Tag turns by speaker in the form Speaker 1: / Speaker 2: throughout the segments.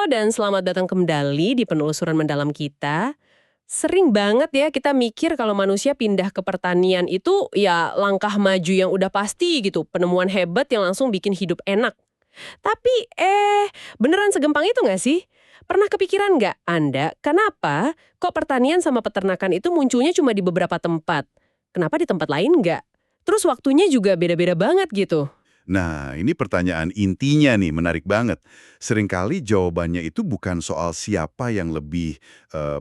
Speaker 1: dan selamat datang kembali di penelusuran mendalam kita. Sering banget ya kita mikir kalau manusia pindah ke pertanian itu ya langkah maju yang udah pasti gitu, penemuan hebat yang langsung bikin hidup enak. Tapi beneran segampang itu nggak sih? Pernah kepikiran nggak Anda, kenapa kok pertanian sama peternakan itu munculnya cuma di beberapa tempat? Kenapa di tempat lain nggak? Terus waktunya juga beda-beda banget gitu.
Speaker 2: Nah, ini pertanyaan intinya nih, menarik banget. Seringkali jawabannya itu bukan soal siapa yang lebih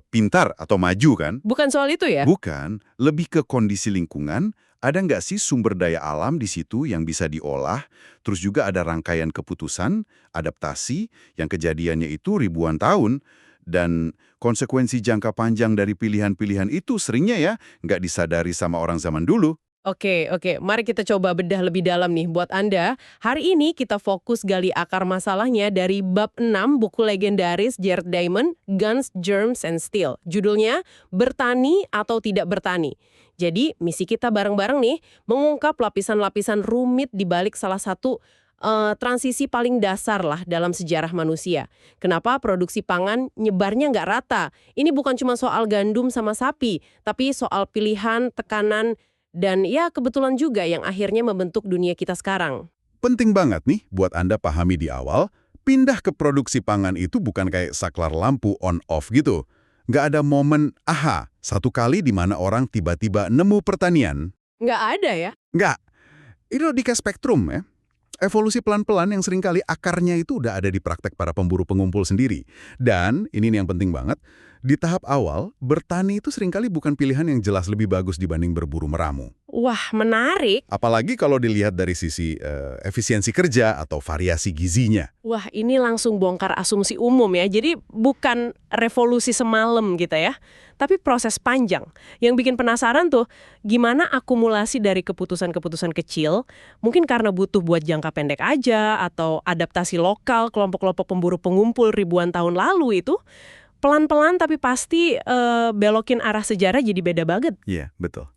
Speaker 2: pintar atau maju kan?
Speaker 1: Bukan soal itu ya?
Speaker 2: Bukan, lebih ke kondisi lingkungan, ada nggak sih sumber daya alam di situ yang bisa diolah, terus juga ada rangkaian keputusan, adaptasi, yang kejadiannya itu ribuan tahun, dan konsekuensi jangka panjang dari pilihan-pilihan itu seringnya ya nggak disadari sama orang zaman dulu.
Speaker 1: Oke, oke. Mari kita coba bedah lebih dalam nih buat Anda. Hari ini kita fokus gali akar masalahnya dari bab 6 buku legendaris Jared Diamond, Guns, Germs, and Steel. Judulnya, Bertani atau Tidak Bertani. Jadi, misi kita bareng-bareng nih, mengungkap lapisan-lapisan rumit di balik salah satu transisi paling dasar lah dalam sejarah manusia. Kenapa produksi pangan nyebarnya nggak rata? Ini bukan cuma soal gandum sama sapi, tapi soal pilihan, tekanan, dan ya kebetulan juga yang akhirnya membentuk dunia kita sekarang.
Speaker 2: Penting banget nih buat Anda pahami di awal, pindah ke produksi pangan itu bukan kayak saklar lampu on-off gitu. Nggak ada momen, aha, satu kali di mana orang tiba-tiba nemu pertanian.
Speaker 1: Nggak ada ya?
Speaker 2: Nggak. Ini logika spektrum ya. Evolusi pelan-pelan yang seringkali akarnya itu udah ada di praktek para pemburu pengumpul sendiri. Dan, ini nih yang penting banget, di tahap awal, bertani itu seringkali bukan pilihan yang jelas lebih bagus dibanding berburu meramu.
Speaker 1: Wah, menarik.
Speaker 2: Apalagi kalau dilihat dari sisi efisiensi kerja atau variasi gizinya.
Speaker 1: Wah, ini langsung bongkar asumsi umum ya. Jadi bukan revolusi semalam gitu ya. Tapi proses panjang. Yang bikin penasaran tuh, gimana akumulasi dari keputusan-keputusan kecil, mungkin karena butuh buat jangka pendek aja, atau adaptasi lokal kelompok-kelompok pemburu pengumpul ribuan tahun lalu itu, pelan-pelan tapi pasti belokin arah sejarah jadi beda banget.
Speaker 2: Iya, betul.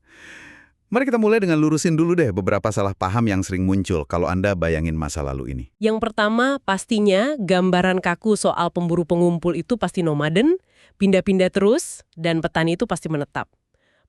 Speaker 2: Mari kita mulai dengan lurusin dulu deh beberapa salah paham yang sering muncul kalau Anda bayangin masa lalu ini.
Speaker 1: Yang pertama, pastinya gambaran kaku soal pemburu pengumpul itu pasti nomaden, pindah-pindah terus, dan petani itu pasti menetap.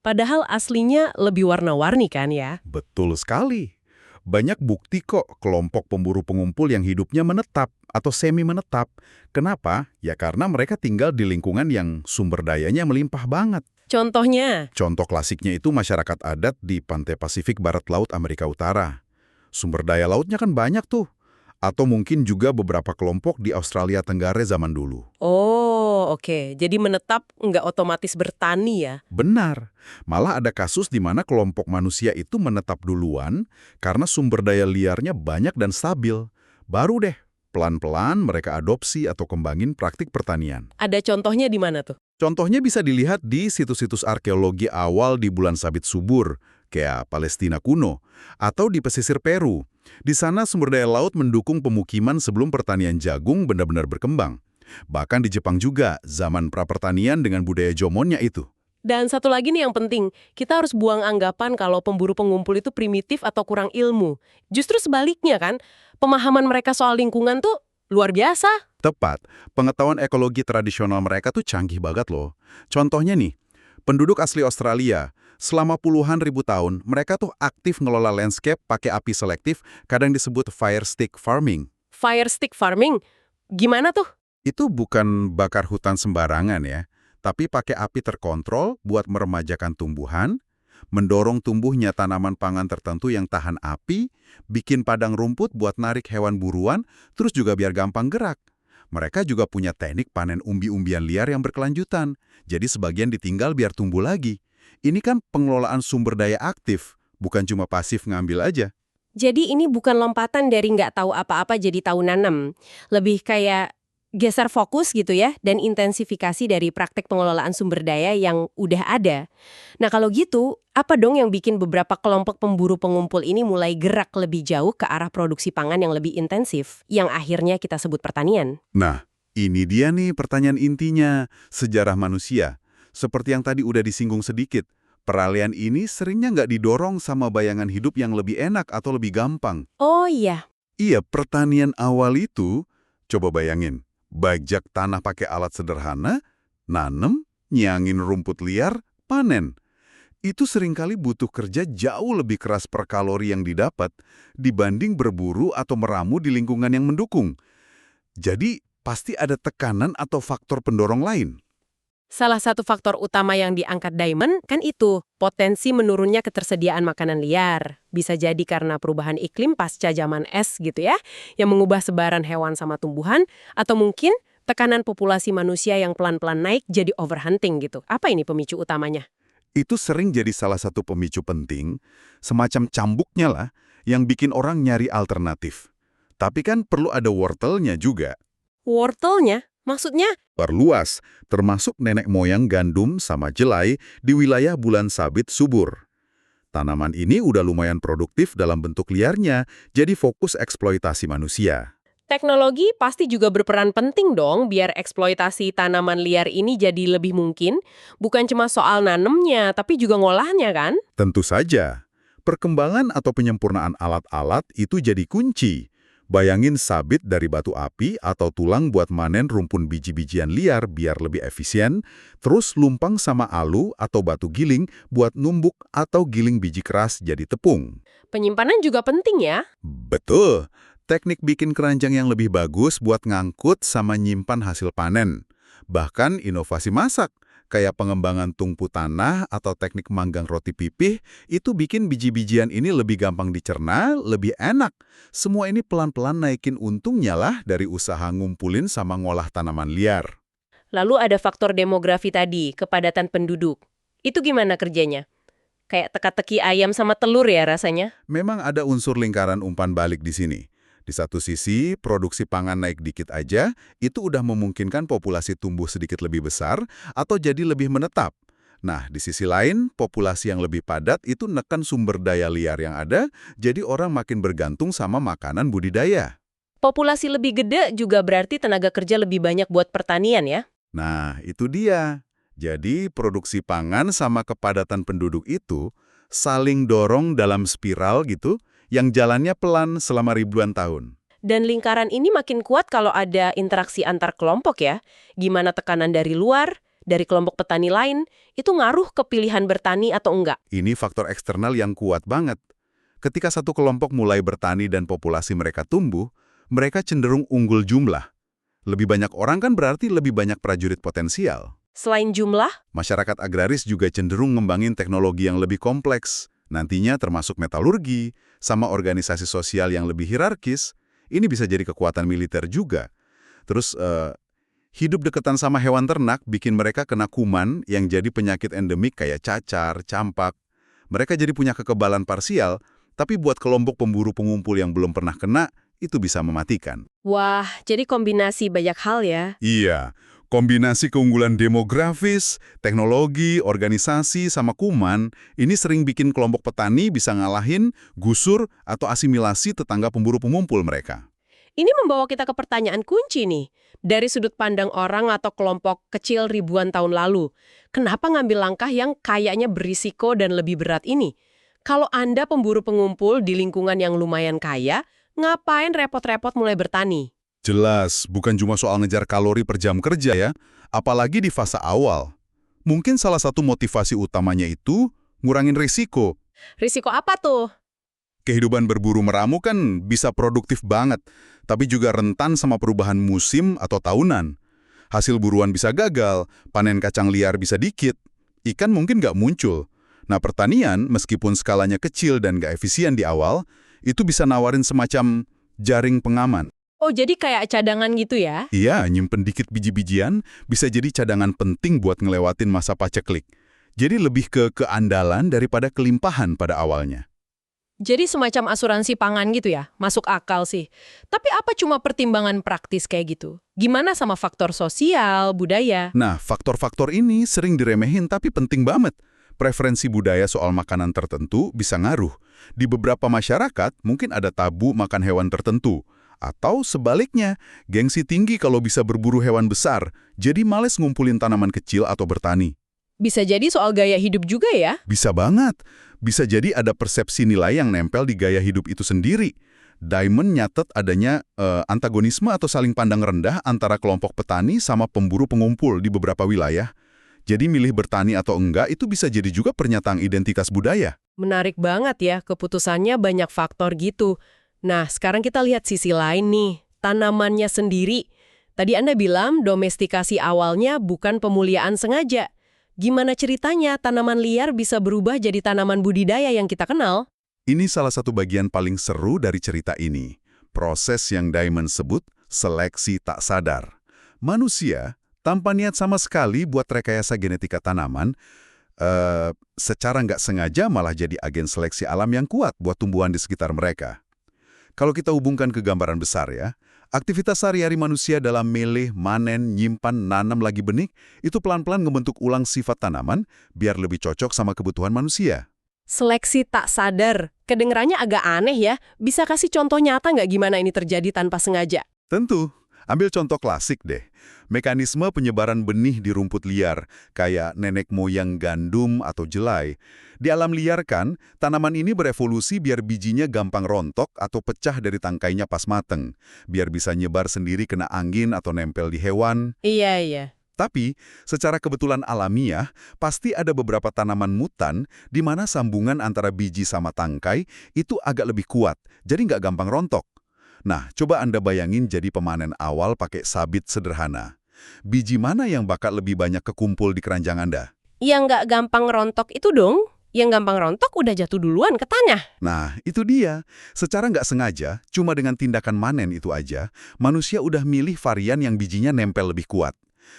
Speaker 1: Padahal aslinya lebih warna-warni kan ya?
Speaker 2: Betul sekali. Banyak bukti kok kelompok pemburu pengumpul yang hidupnya menetap atau semi-menetap. Kenapa? Ya karena mereka tinggal di lingkungan yang sumber dayanya melimpah banget.
Speaker 1: Contohnya?
Speaker 2: Contoh klasiknya itu masyarakat adat di pantai Pasifik Barat Laut Amerika Utara. Sumber daya lautnya kan banyak tuh. Atau mungkin juga beberapa kelompok di Australia Tenggara zaman dulu.
Speaker 1: Oh, oke. Jadi menetap nggak otomatis bertani ya?
Speaker 2: Benar. Malah ada kasus di mana kelompok manusia itu menetap duluan karena sumber daya liarnya banyak dan stabil. Baru deh, pelan-pelan mereka adopsi atau kembangin praktik pertanian.
Speaker 1: Ada contohnya di mana tuh?
Speaker 2: Contohnya bisa dilihat di situs-situs arkeologi awal di bulan sabit subur, kayak Palestina kuno, atau di pesisir Peru. Di sana sumber daya laut mendukung pemukiman sebelum pertanian jagung benar-benar berkembang. Bahkan di Jepang juga, zaman prapertanian dengan budaya Jomonnya itu.
Speaker 1: Dan satu lagi nih yang penting, kita harus buang anggapan kalau pemburu pengumpul itu primitif atau kurang ilmu. Justru sebaliknya kan, pemahaman mereka soal lingkungan tuh luar biasa.
Speaker 2: Tepat, pengetahuan ekologi tradisional mereka tuh canggih banget loh. Contohnya nih, penduduk asli Australia, selama puluhan ribu tahun, mereka tuh aktif ngelola landscape pakai api selektif, kadang disebut fire stick farming.
Speaker 1: Fire stick farming? Gimana tuh?
Speaker 2: Itu bukan bakar hutan sembarangan ya, tapi pakai api terkontrol buat meremajakan tumbuhan, mendorong tumbuhnya tanaman pangan tertentu yang tahan api, bikin padang rumput buat narik hewan buruan, terus juga biar gampang gerak. Mereka juga punya teknik panen umbi-umbian liar yang berkelanjutan, jadi sebagian ditinggal biar tumbuh lagi. Ini kan pengelolaan sumber daya aktif, bukan cuma pasif ngambil aja.
Speaker 1: Jadi ini bukan lompatan dari nggak tahu apa-apa jadi tahu nanam. Lebih kayak geser fokus gitu ya, dan intensifikasi dari praktek pengelolaan sumber daya yang udah ada. Nah kalau gitu, apa dong yang bikin beberapa kelompok pemburu pengumpul ini mulai gerak lebih jauh ke arah produksi pangan yang lebih intensif, yang akhirnya kita sebut pertanian?
Speaker 2: Nah, ini dia nih pertanyaan intinya, sejarah manusia. Seperti yang tadi udah disinggung sedikit, peralihan ini seringnya nggak didorong sama bayangan hidup yang lebih enak atau lebih gampang.
Speaker 1: Oh iya.
Speaker 2: Iya, pertanian awal itu, coba bayangin, bajak tanah pakai alat sederhana, nanem, nyangin rumput liar, panen. Itu seringkali butuh kerja jauh lebih keras per kalori yang didapat dibanding berburu atau meramu di lingkungan yang mendukung. Jadi, pasti ada tekanan atau faktor pendorong lain.
Speaker 1: Salah satu faktor utama yang diangkat Diamond kan itu, potensi menurunnya ketersediaan makanan liar. Bisa jadi karena perubahan iklim pasca zaman es gitu ya, yang mengubah sebaran hewan sama tumbuhan, atau mungkin tekanan populasi manusia yang pelan-pelan naik jadi overhunting gitu. Apa ini pemicu utamanya?
Speaker 2: Itu sering jadi salah satu pemicu penting, semacam cambuknya lah, yang bikin orang nyari alternatif. Tapi kan perlu ada wortelnya juga.
Speaker 1: Wortelnya? Maksudnya?
Speaker 2: Perluas, termasuk nenek moyang gandum sama jelai di wilayah bulan sabit subur. Tanaman ini udah lumayan produktif dalam bentuk liarnya, jadi fokus eksploitasi manusia.
Speaker 1: Teknologi pasti juga berperan penting dong biar eksploitasi tanaman liar ini jadi lebih mungkin. Bukan cuma soal nanemnya, tapi juga ngolahnya kan?
Speaker 2: Tentu saja, perkembangan atau penyempurnaan alat-alat itu jadi kunci. Bayangin sabit dari batu api atau tulang buat manen rumpun biji-bijian liar biar lebih efisien, terus lumpang sama alu atau batu giling buat numbuk atau giling biji keras jadi tepung.
Speaker 1: Penyimpanan juga penting ya?
Speaker 2: Betul, teknik bikin keranjang yang lebih bagus buat ngangkut sama nyimpan hasil panen. Bahkan inovasi masak, kayak pengembangan tungku tanah atau teknik manggang roti pipih, itu bikin biji-bijian ini lebih gampang dicerna, lebih enak. Semua ini pelan-pelan naikin untungnya lah dari usaha ngumpulin sama ngolah tanaman liar.
Speaker 1: Lalu ada faktor demografi tadi, kepadatan penduduk. Itu gimana kerjanya? Kayak teka-teki ayam sama telur ya rasanya?
Speaker 2: Memang ada unsur lingkaran umpan balik di sini. Di satu sisi, produksi pangan naik dikit aja, itu udah memungkinkan populasi tumbuh sedikit lebih besar atau jadi lebih menetap. Nah, di sisi lain, populasi yang lebih padat itu neken sumber daya liar yang ada, jadi orang makin bergantung sama makanan budidaya.
Speaker 1: Populasi lebih gede juga berarti tenaga kerja lebih banyak buat pertanian ya?
Speaker 2: Nah, itu dia. Jadi, produksi pangan sama kepadatan penduduk itu saling dorong dalam spiral gitu, yang jalannya pelan selama ribuan tahun.
Speaker 1: Dan lingkaran ini makin kuat kalau ada interaksi antar kelompok ya. Gimana tekanan dari luar, dari kelompok petani lain, itu ngaruh ke pilihan bertani atau enggak?
Speaker 2: Ini faktor eksternal yang kuat banget. Ketika satu kelompok mulai bertani dan populasi mereka tumbuh, mereka cenderung unggul jumlah. Lebih banyak orang kan berarti lebih banyak prajurit potensial.
Speaker 1: Selain jumlah,
Speaker 2: Masyarakat agraris juga cenderung ngembangin teknologi yang lebih kompleks. Nantinya termasuk metalurgi, sama organisasi sosial yang lebih hierarkis, ini bisa jadi kekuatan militer juga. Terus, hidup deketan sama hewan ternak bikin mereka kena kuman yang jadi penyakit endemik kayak cacar, campak. Mereka jadi punya kekebalan parsial, tapi buat kelompok pemburu pengumpul yang belum pernah kena, itu bisa mematikan.
Speaker 1: wah, jadi kombinasi banyak hal ya.
Speaker 2: Iya, kombinasi keunggulan demografis, teknologi, organisasi, sama kuman, ini sering bikin kelompok petani bisa ngalahin, gusur, atau asimilasi tetangga pemburu pengumpul mereka.
Speaker 1: Ini membawa kita ke pertanyaan kunci nih. Dari sudut pandang orang atau kelompok kecil ribuan tahun lalu, kenapa ngambil langkah yang kayaknya berisiko dan lebih berat ini? Kalau Anda pemburu pengumpul di lingkungan yang lumayan kaya, ngapain repot-repot mulai bertani?
Speaker 2: Jelas, bukan cuma soal ngejar kalori per jam kerja ya, apalagi di fase awal. Mungkin salah satu motivasi utamanya itu ngurangin risiko.
Speaker 1: Risiko apa tuh?
Speaker 2: Kehidupan berburu meramu kan bisa produktif banget, tapi juga rentan sama perubahan musim atau tahunan. Hasil buruan bisa gagal, panen kacang liar bisa dikit, ikan mungkin nggak muncul. Nah, pertanian, meskipun skalanya kecil dan nggak efisien di awal, itu bisa nawarin semacam jaring pengaman.
Speaker 1: Oh, jadi kayak cadangan gitu ya?
Speaker 2: Iya, nyimpen dikit biji-bijian bisa jadi cadangan penting buat ngelewatin masa paceklik. Jadi lebih ke keandalan daripada kelimpahan pada awalnya.
Speaker 1: Jadi semacam asuransi pangan gitu ya? Masuk akal sih. Tapi apa cuma pertimbangan praktis kayak gitu? Gimana sama faktor sosial, budaya?
Speaker 2: Nah, faktor-faktor ini sering diremehin tapi penting banget. Preferensi budaya soal makanan tertentu bisa ngaruh. Di beberapa masyarakat mungkin ada tabu makan hewan tertentu. Atau sebaliknya, gengsi tinggi kalau bisa berburu hewan besar, jadi males ngumpulin tanaman kecil atau bertani.
Speaker 1: Bisa jadi soal gaya hidup juga ya?
Speaker 2: Bisa banget. Bisa jadi ada persepsi nilai yang nempel di gaya hidup itu sendiri. Diamond nyatet adanya antagonisme atau saling pandang rendah antara kelompok petani sama pemburu pengumpul di beberapa wilayah. Jadi milih bertani atau enggak itu bisa jadi juga pernyataan identitas budaya.
Speaker 1: Menarik banget ya, keputusannya banyak faktor gitu. Nah, sekarang kita lihat sisi lain nih, tanamannya sendiri. Tadi Anda bilang domestikasi awalnya bukan pemuliaan sengaja. Gimana ceritanya tanaman liar bisa berubah jadi tanaman budidaya yang kita kenal?
Speaker 2: Ini salah satu bagian paling seru dari cerita ini. Proses yang Diamond sebut seleksi tak sadar. Manusia, tanpa niat sama sekali buat rekayasa genetika tanaman, secara nggak sengaja malah jadi agen seleksi alam yang kuat buat tumbuhan di sekitar mereka. Kalau kita hubungkan ke gambaran besar ya, aktivitas sehari-hari manusia dalam milih, manen, nyimpan, nanam lagi benih, itu pelan-pelan ngebentuk ulang sifat tanaman biar lebih cocok sama kebutuhan manusia.
Speaker 1: Seleksi tak sadar, kedengerannya agak aneh ya. Bisa kasih contoh nyata nggak gimana ini terjadi tanpa sengaja?
Speaker 2: Tentu, ambil contoh klasik deh. Mekanisme penyebaran benih di rumput liar, kayak nenek moyang gandum atau jelai. Di alam liar kan, tanaman ini berevolusi biar bijinya gampang rontok atau pecah dari tangkainya pas mateng, biar bisa nyebar sendiri kena angin atau nempel di hewan.
Speaker 1: Iya, iya.
Speaker 2: Tapi, secara kebetulan alamiah, pasti ada beberapa tanaman mutan di mana sambungan antara biji sama tangkai itu agak lebih kuat, jadi nggak gampang rontok. Nah, coba Anda bayangin jadi pemanen awal pakai sabit sederhana. Biji mana yang bakal lebih banyak kekumpul di keranjang Anda?
Speaker 1: Yang nggak gampang rontok itu dong. Yang gampang rontok udah jatuh duluan ke tanah.
Speaker 2: Nah, itu dia. Secara nggak sengaja, cuma dengan tindakan manen itu aja, manusia udah milih varian yang bijinya nempel lebih kuat.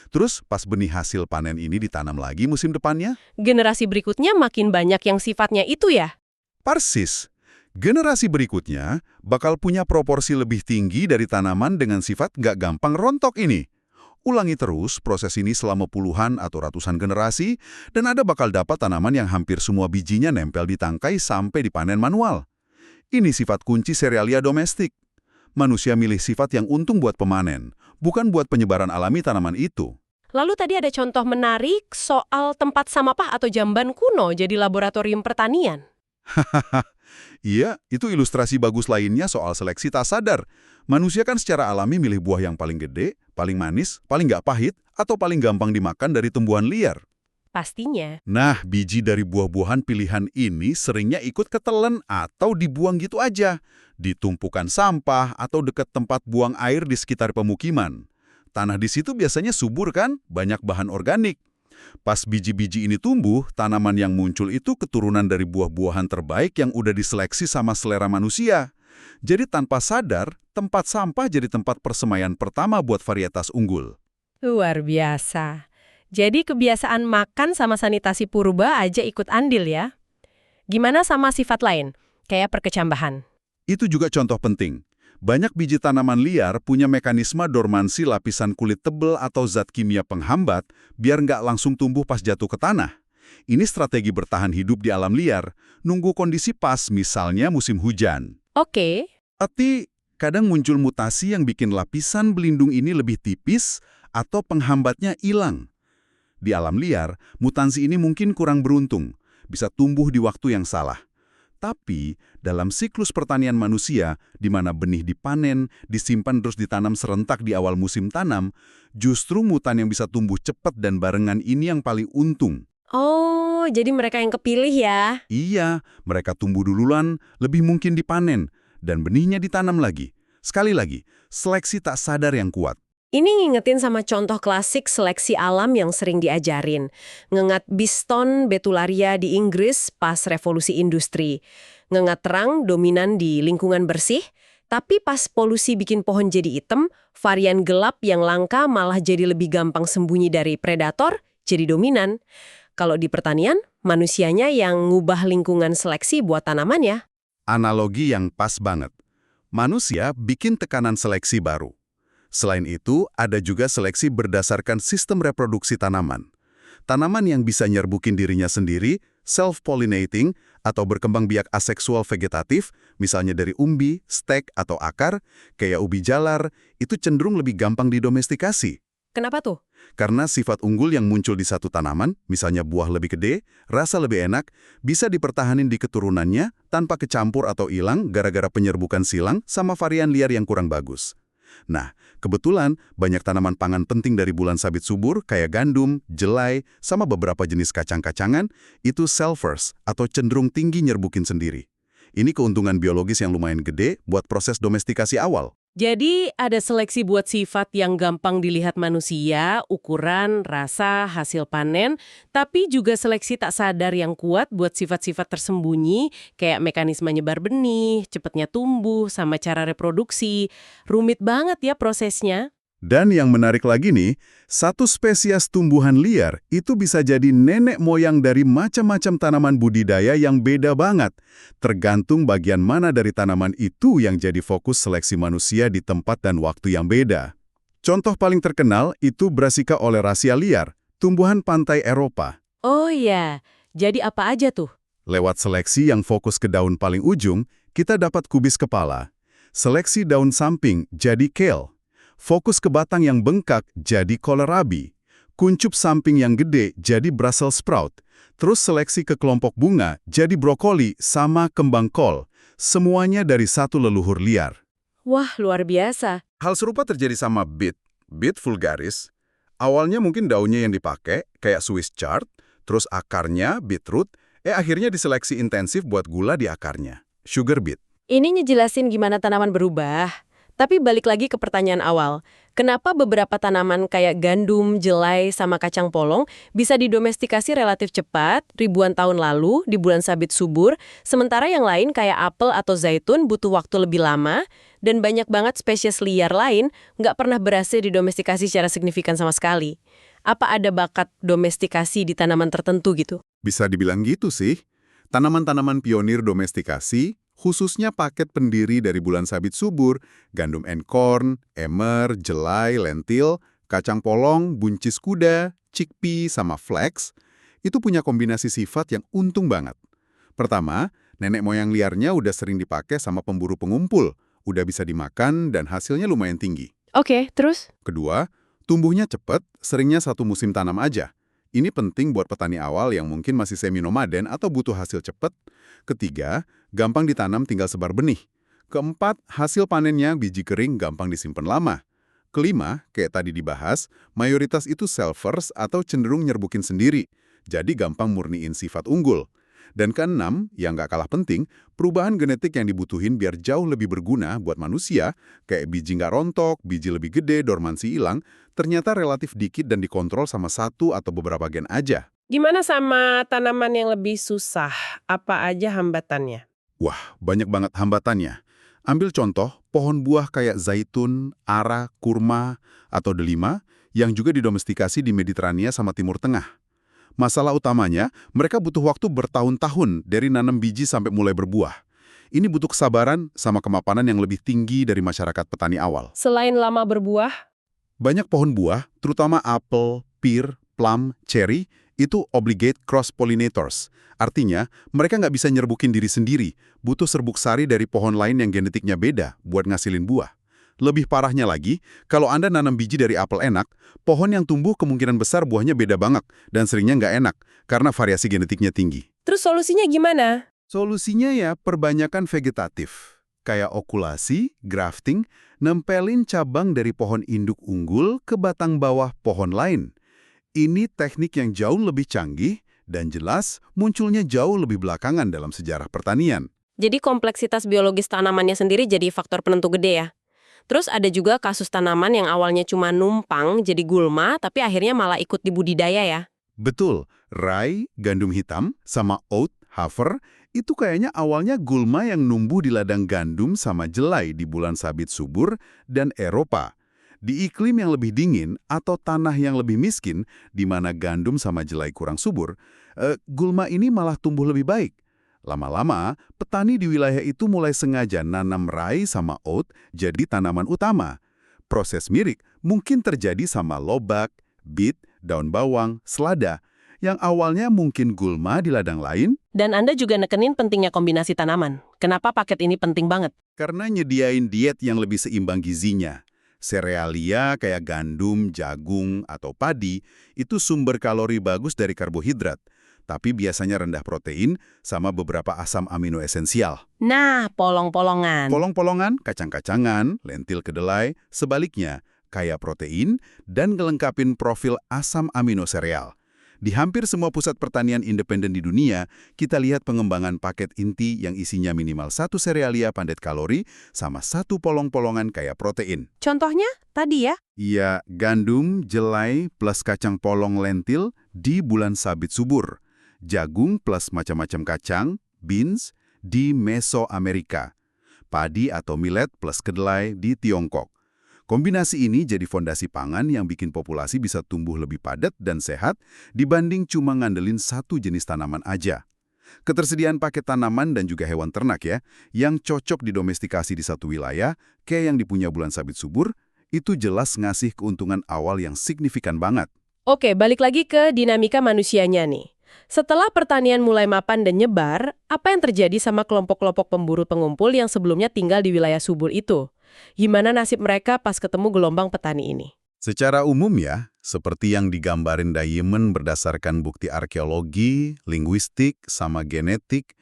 Speaker 2: Terus, pas benih hasil panen ini ditanam lagi musim depannya?
Speaker 1: Generasi berikutnya makin banyak yang sifatnya itu ya?
Speaker 2: Persis. Generasi berikutnya bakal punya proporsi lebih tinggi dari tanaman dengan sifat nggak gampang rontok ini. Ulangi terus proses ini selama puluhan atau ratusan generasi, dan Anda bakal dapat tanaman yang hampir semua bijinya nempel di tangkai sampai dipanen manual. Ini sifat kunci Cerealia domestik. Manusia milih sifat yang untung buat pemanen, bukan buat penyebaran alami tanaman itu.
Speaker 1: Lalu tadi ada contoh menarik soal tempat sampah atau jamban kuno jadi laboratorium pertanian.
Speaker 2: Iya, itu ilustrasi bagus lainnya soal seleksi tak sadar. Manusia kan secara alami milih buah yang paling gede, paling manis, paling nggak pahit, atau paling gampang dimakan dari tumbuhan liar.
Speaker 1: Pastinya.
Speaker 2: Nah, biji dari buah-buahan pilihan ini seringnya ikut ketelen atau dibuang gitu aja. Di tumpukan sampah atau dekat tempat buang air di sekitar pemukiman. Tanah di situ biasanya subur kan, banyak bahan organik. Pas biji-biji ini tumbuh, tanaman yang muncul itu keturunan dari buah-buahan terbaik yang udah diseleksi sama selera manusia. Jadi tanpa sadar, tempat sampah jadi tempat persemaian pertama buat varietas unggul.
Speaker 1: Luar biasa. Jadi kebiasaan makan sama sanitasi purba aja ikut andil ya? Gimana sama sifat lain, kayak perkecambahan?
Speaker 2: Itu juga contoh penting. Banyak biji tanaman liar punya mekanisme dormansi lapisan kulit tebal atau zat kimia penghambat biar nggak langsung tumbuh pas jatuh ke tanah. Ini strategi bertahan hidup di alam liar, nunggu kondisi pas misalnya musim hujan.
Speaker 1: Oke.
Speaker 2: Tapi kadang muncul mutasi yang bikin lapisan pelindung ini lebih tipis atau penghambatnya hilang. Di alam liar, mutansi ini mungkin kurang beruntung, bisa tumbuh di waktu yang salah. Tapi, dalam siklus pertanian manusia, di mana benih dipanen, disimpan terus ditanam serentak di awal musim tanam, justru mutan yang bisa tumbuh cepat dan barengan ini yang paling untung.
Speaker 1: Oh, jadi mereka yang kepilih ya?
Speaker 2: Iya, mereka tumbuh duluan, lebih mungkin dipanen, dan benihnya ditanam lagi. Sekali lagi, seleksi tak sadar yang kuat.
Speaker 1: Ini ngingetin sama contoh klasik seleksi alam yang sering diajarin. Ngengat Biston betularia di Inggris pas revolusi industri. Ngengat terang dominan di lingkungan bersih, tapi pas polusi bikin pohon jadi hitam, varian gelap yang langka malah jadi lebih gampang sembunyi dari predator, jadi dominan. Kalau di pertanian, manusianya yang ngubah lingkungan seleksi buat tanamannya.
Speaker 2: Analogi yang pas banget. Manusia bikin tekanan seleksi baru. Selain itu, ada juga seleksi berdasarkan sistem reproduksi tanaman. Tanaman yang bisa nyerbukin dirinya sendiri, self-pollinating, atau berkembang biak aseksual vegetatif, misalnya dari umbi, stek, atau akar, kayak ubi jalar, itu cenderung lebih gampang didomestikasi.
Speaker 1: Kenapa tuh?
Speaker 2: Karena sifat unggul yang muncul di satu tanaman, misalnya buah lebih gede, rasa lebih enak, bisa dipertahanin di keturunannya tanpa kecampur atau hilang gara-gara penyerbukan silang sama varian liar yang kurang bagus. Nah, kebetulan banyak tanaman pangan penting dari bulan sabit subur kayak gandum, jelai, sama beberapa jenis kacang-kacangan itu self-first atau cenderung tinggi nyerbukin sendiri. Ini keuntungan biologis yang lumayan gede buat proses domestikasi awal.
Speaker 1: Jadi ada seleksi buat sifat yang gampang dilihat manusia, ukuran, rasa, hasil panen, tapi juga seleksi tak sadar yang kuat buat sifat-sifat tersembunyi, kayak mekanisme nyebar benih, cepatnya tumbuh, sama cara reproduksi. Rumit banget ya prosesnya.
Speaker 2: Dan yang menarik lagi nih, satu spesies tumbuhan liar itu bisa jadi nenek moyang dari macam-macam tanaman budidaya yang beda banget. Tergantung bagian mana dari tanaman itu yang jadi fokus seleksi manusia di tempat dan waktu yang beda. Contoh paling terkenal itu Brassica oleracea liar, tumbuhan pantai Eropa.
Speaker 1: Oh iya, jadi apa aja tuh?
Speaker 2: Lewat seleksi yang fokus ke daun paling ujung, kita dapat kubis kepala. Seleksi daun samping jadi kale. Fokus ke batang yang bengkak jadi kohlrabi. Kuncup samping yang gede jadi Brussels sprout. Terus seleksi ke kelompok bunga jadi brokoli sama kembang kol. Semuanya dari satu leluhur liar.
Speaker 1: Wah, luar biasa.
Speaker 2: Hal serupa terjadi sama beet vulgaris. Awalnya mungkin daunnya yang dipakai, kayak Swiss chard, terus akarnya, beetroot, akhirnya diseleksi intensif buat gula di akarnya. Sugar beet.
Speaker 1: Ini ngejelasin gimana tanaman berubah. Tapi balik lagi ke pertanyaan awal, kenapa beberapa tanaman kayak gandum, jelai, sama kacang polong bisa didomestikasi relatif cepat, ribuan tahun lalu, di bulan sabit subur, sementara yang lain kayak apel atau zaitun butuh waktu lebih lama, dan banyak banget spesies liar lain nggak pernah berhasil didomestikasi secara signifikan sama sekali. Apa ada bakat domestikasi di tanaman tertentu gitu?
Speaker 2: Bisa dibilang gitu sih. Tanaman-tanaman pionir domestikasi, khususnya paket pendiri dari bulan sabit subur, gandum and corn, emmer, jelai, lentil, kacang polong, buncis kuda, chickpea, sama flax, itu punya kombinasi sifat yang untung banget. Pertama, nenek moyang liarnya udah sering dipakai sama pemburu pengumpul, udah bisa dimakan dan hasilnya lumayan tinggi.
Speaker 1: Oke, terus?
Speaker 2: Kedua, tumbuhnya cepat, seringnya satu musim tanam aja. Ini penting buat petani awal yang mungkin masih semi-nomaden atau butuh hasil cepat. Ketiga, gampang ditanam tinggal sebar benih. Keempat, hasil panennya biji kering gampang disimpan lama. Kelima, kayak tadi dibahas, mayoritas itu self-first atau cenderung nyerbukin sendiri. Jadi gampang murniin sifat unggul. Dan keenam, yang nggak kalah penting, perubahan genetik yang dibutuhin biar jauh lebih berguna buat manusia, kayak biji nggak rontok, biji lebih gede, dormansi hilang, ternyata relatif dikit dan dikontrol sama satu atau beberapa gen aja.
Speaker 1: Gimana sama tanaman yang lebih susah? Apa aja hambatannya?
Speaker 2: Wah, banyak banget hambatannya. Ambil contoh, pohon buah kayak zaitun, ara, kurma, atau delima, yang juga didomestikasi di Mediterania sama Timur Tengah. Masalah utamanya, mereka butuh waktu bertahun-tahun dari nanam biji sampai mulai berbuah. Ini butuh kesabaran sama kemapanan yang lebih tinggi dari masyarakat petani awal.
Speaker 1: Selain lama berbuah,
Speaker 2: Banyak pohon buah, terutama apel, pear, plum, cherry, itu obligate cross-pollinators. Artinya, mereka nggak bisa nyerbukin diri sendiri, butuh serbuk sari dari pohon lain yang genetiknya beda buat ngasilin buah. Lebih parahnya lagi, kalau Anda nanam biji dari apel enak, pohon yang tumbuh kemungkinan besar buahnya beda banget dan seringnya nggak enak karena variasi genetiknya tinggi.
Speaker 1: terus solusinya gimana?
Speaker 2: Solusinya ya perbanyakan vegetatif, kayak okulasi, grafting, nempelin cabang dari pohon induk unggul ke batang bawah pohon lain. Ini teknik yang jauh lebih canggih dan jelas munculnya jauh lebih belakangan dalam sejarah pertanian.
Speaker 1: Jadi kompleksitas biologis tanamannya sendiri jadi faktor penentu gede ya? Terus ada juga kasus tanaman yang awalnya cuma numpang jadi gulma, tapi akhirnya malah ikut dibudidaya ya?
Speaker 2: Betul, rye, gandum hitam, sama oat, hafer, itu kayaknya awalnya gulma yang numbuh di ladang gandum sama jelai di bulan sabit subur dan Eropa. Di iklim yang lebih dingin atau tanah yang lebih miskin, di mana gandum sama jelai kurang subur, gulma ini malah tumbuh lebih baik. Lama-lama, petani di wilayah itu mulai sengaja nanam rye sama oat jadi tanaman utama. Proses mirip mungkin terjadi sama lobak, beet, daun bawang, selada, yang awalnya mungkin gulma di ladang lain.
Speaker 1: Dan Anda juga nekenin pentingnya kombinasi tanaman. Kenapa paket ini penting banget?
Speaker 2: Karena nyediain diet yang lebih seimbang gizinya. Serealia kayak gandum, jagung, atau padi itu sumber kalori bagus dari karbohidrat, tapi biasanya rendah protein sama beberapa asam amino esensial.
Speaker 1: Nah, polong-polongan.
Speaker 2: Polong-polongan, kacang-kacangan, lentil kedelai, sebaliknya, kaya protein dan ngelengkapin profil asam amino sereal. Di hampir semua pusat pertanian independen di dunia, kita lihat pengembangan paket inti yang isinya minimal satu serealia padat kalori sama satu polong-polongan kaya protein.
Speaker 1: Contohnya tadi ya.
Speaker 2: Iya, gandum, jelai plus kacang polong lentil di bulan sabit subur. Jagung plus macam-macam kacang, beans, di Mesoamerika. Padi atau millet plus kedelai di Tiongkok. Kombinasi ini jadi fondasi pangan yang bikin populasi bisa tumbuh lebih padat dan sehat dibanding cuma ngandelin satu jenis tanaman aja. Ketersediaan paket tanaman dan juga hewan ternak ya, yang cocok didomestikasi di satu wilayah, kayak yang dipunya bulan sabit subur, itu jelas ngasih keuntungan awal yang signifikan banget.
Speaker 1: Oke, balik lagi ke dinamika manusianya nih. Setelah pertanian mulai mapan dan nyebar, apa yang terjadi sama kelompok-kelompok pemburu pengumpul yang sebelumnya tinggal di wilayah subur itu? Gimana nasib mereka pas ketemu gelombang petani ini?
Speaker 2: Secara umum ya, seperti yang digambarin Diamond berdasarkan bukti arkeologi, linguistik, sama genetik,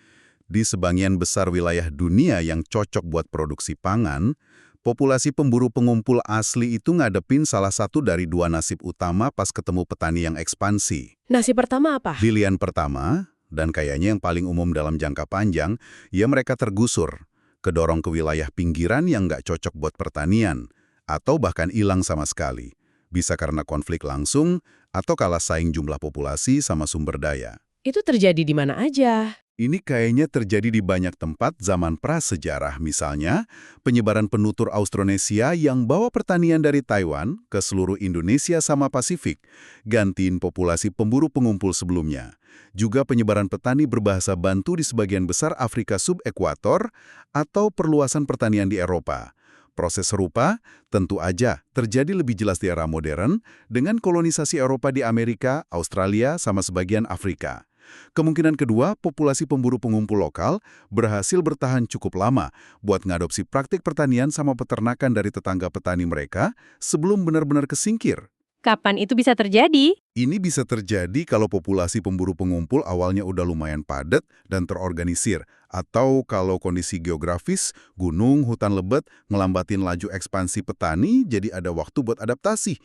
Speaker 2: di sebagian besar wilayah dunia yang cocok buat produksi pangan, populasi pemburu pengumpul asli itu ngadepin salah satu dari dua nasib utama pas ketemu petani yang ekspansi.
Speaker 1: Nasib pertama apa?
Speaker 2: Pilihan pertama, dan kayaknya yang paling umum dalam jangka panjang, ya mereka tergusur, kedorong ke wilayah pinggiran yang nggak cocok buat pertanian, atau bahkan hilang sama sekali. Bisa karena konflik langsung, atau kalah saing jumlah populasi sama sumber daya.
Speaker 1: Itu terjadi di mana aja?
Speaker 2: Ini kayaknya terjadi di banyak tempat zaman prasejarah, misalnya penyebaran penutur Austronesia yang bawa pertanian dari Taiwan ke seluruh Indonesia sama Pasifik, gantiin populasi pemburu pengumpul sebelumnya. Juga penyebaran petani berbahasa Bantu di sebagian besar Afrika subekuator atau perluasan pertanian di Eropa. Proses serupa tentu aja terjadi lebih jelas di era modern dengan kolonisasi Eropa di Amerika, Australia, sama sebagian Afrika. Kemungkinan kedua, populasi pemburu pengumpul lokal berhasil bertahan cukup lama buat ngadopsi praktik pertanian sama peternakan dari tetangga petani mereka sebelum benar-benar kesingkir.
Speaker 1: Kapan itu bisa terjadi?
Speaker 2: Ini bisa terjadi kalau populasi pemburu pengumpul awalnya udah lumayan padat dan terorganisir, atau kalau kondisi geografis, gunung, hutan lebat, ngelambatin laju ekspansi petani, jadi ada waktu buat adaptasi.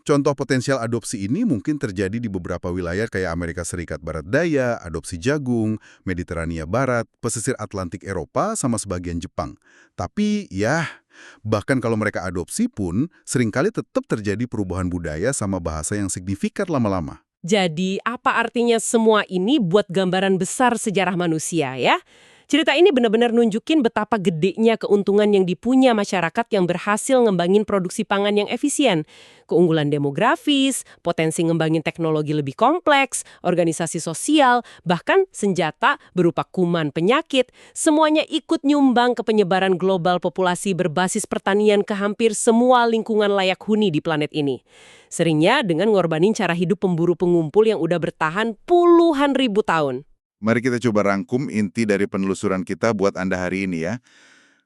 Speaker 2: Contoh potensial adopsi ini mungkin terjadi di beberapa wilayah kayak Amerika Serikat Barat Daya, adopsi jagung, Mediterania Barat, pesisir Atlantik Eropa, sama sebagian Jepang. Tapi ya, bahkan kalau mereka adopsi pun, seringkali tetap terjadi perubahan budaya sama bahasa yang signifikan lama-lama.
Speaker 1: Jadi, apa artinya semua ini buat gambaran besar sejarah manusia ya? Cerita ini benar-benar nunjukin betapa gedenya keuntungan yang dipunya masyarakat yang berhasil ngembangin produksi pangan yang efisien. Keunggulan demografis, potensi ngembangin teknologi lebih kompleks, organisasi sosial, bahkan senjata berupa kuman penyakit, semuanya ikut nyumbang ke penyebaran global populasi berbasis pertanian ke hampir semua lingkungan layak huni di planet ini. Seringnya dengan ngorbanin cara hidup pemburu pengumpul yang udah bertahan puluhan ribu tahun.
Speaker 2: Mari kita coba rangkum inti dari penelusuran kita buat Anda hari ini ya.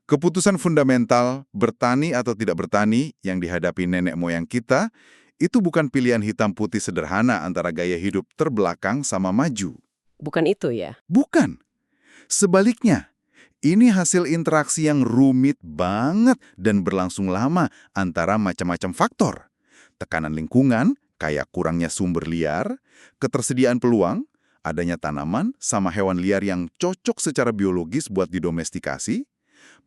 Speaker 2: Keputusan fundamental bertani atau tidak bertani yang dihadapi nenek moyang kita, itu bukan pilihan hitam putih sederhana antara gaya hidup terbelakang sama maju.
Speaker 1: Bukan itu ya?
Speaker 2: Bukan. Sebaliknya, ini hasil interaksi yang rumit banget dan berlangsung lama antara macam-macam faktor. Tekanan lingkungan, kayak kurangnya sumber liar, ketersediaan peluang, adanya tanaman sama hewan liar yang cocok secara biologis buat didomestikasi,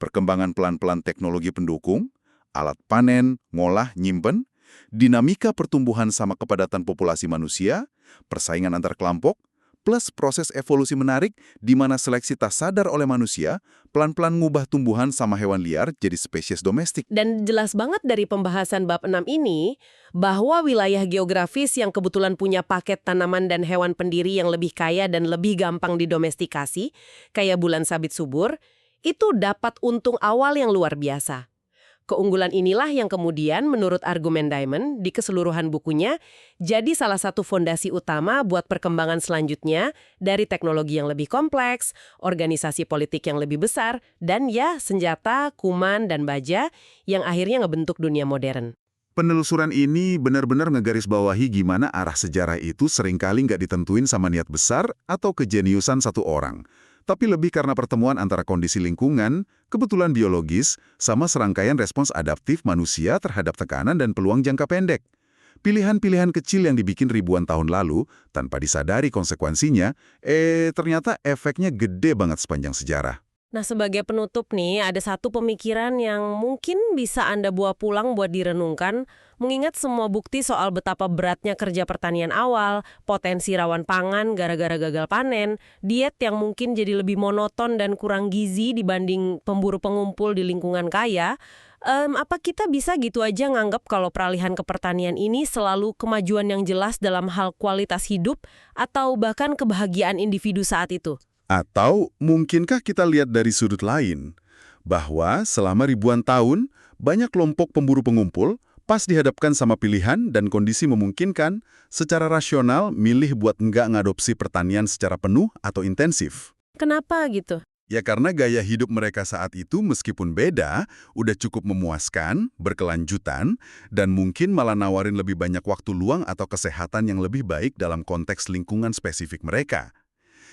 Speaker 2: perkembangan pelan-pelan teknologi pendukung, alat panen, ngolah, nyimpen, dinamika pertumbuhan sama kepadatan populasi manusia, persaingan antar kelompok, plus proses evolusi menarik di mana seleksi tak sadar oleh manusia pelan-pelan ngubah tumbuhan sama hewan liar jadi spesies domestik.
Speaker 1: Dan jelas banget dari pembahasan bab 6 ini, bahwa wilayah geografis yang kebetulan punya paket tanaman dan hewan pendiri yang lebih kaya dan lebih gampang didomestikasi, kayak bulan sabit subur, itu dapat untung awal yang luar biasa. Keunggulan inilah yang kemudian menurut argumen Diamond di keseluruhan bukunya jadi salah satu fondasi utama buat perkembangan selanjutnya dari teknologi yang lebih kompleks, organisasi politik yang lebih besar, dan ya senjata, kuman, dan baja yang akhirnya ngebentuk dunia modern.
Speaker 2: Penelusuran ini benar-benar ngegarisbawahi gimana arah sejarah itu seringkali nggak ditentuin sama niat besar atau kejeniusan satu orang, tapi lebih karena pertemuan antara kondisi lingkungan, kebetulan biologis, sama serangkaian respons adaptif manusia terhadap tekanan dan peluang jangka pendek. Pilihan-pilihan kecil yang dibikin ribuan tahun lalu, tanpa disadari konsekuensinya, ternyata efeknya gede banget sepanjang sejarah.
Speaker 1: Nah, sebagai penutup nih, ada satu pemikiran yang mungkin bisa Anda bawa pulang buat direnungkan, mengingat semua bukti soal betapa beratnya kerja pertanian awal, potensi rawan pangan gara-gara gagal panen, diet yang mungkin jadi lebih monoton dan kurang gizi dibanding pemburu pengumpul di lingkungan kaya. Apa kita bisa gitu aja nganggap kalau peralihan ke pertanian ini selalu kemajuan yang jelas dalam hal kualitas hidup atau bahkan kebahagiaan individu saat itu?
Speaker 2: Atau mungkinkah kita lihat dari sudut lain, bahwa selama ribuan tahun, banyak kelompok pemburu pengumpul pas dihadapkan sama pilihan dan kondisi memungkinkan, secara rasional milih buat nggak ngadopsi pertanian secara penuh atau intensif.
Speaker 1: Kenapa gitu?
Speaker 2: Ya karena gaya hidup mereka saat itu meskipun beda, udah cukup memuaskan, berkelanjutan, dan mungkin malah nawarin lebih banyak waktu luang atau kesehatan yang lebih baik dalam konteks lingkungan spesifik mereka.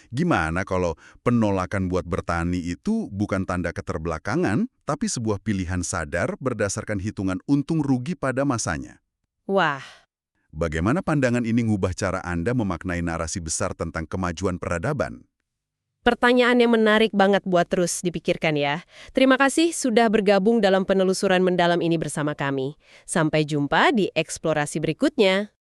Speaker 2: Gimana kalau penolakan buat bertani itu bukan tanda keterbelakangan, tapi sebuah pilihan sadar berdasarkan hitungan untung rugi pada masanya?
Speaker 1: Wah,
Speaker 2: Bagaimana pandangan ini ngubah cara Anda memaknai narasi besar tentang kemajuan peradaban?
Speaker 1: pertanyaan yang menarik banget buat terus dipikirkan ya. Terima kasih sudah bergabung dalam penelusuran mendalam ini bersama kami. Sampai jumpa di eksplorasi berikutnya.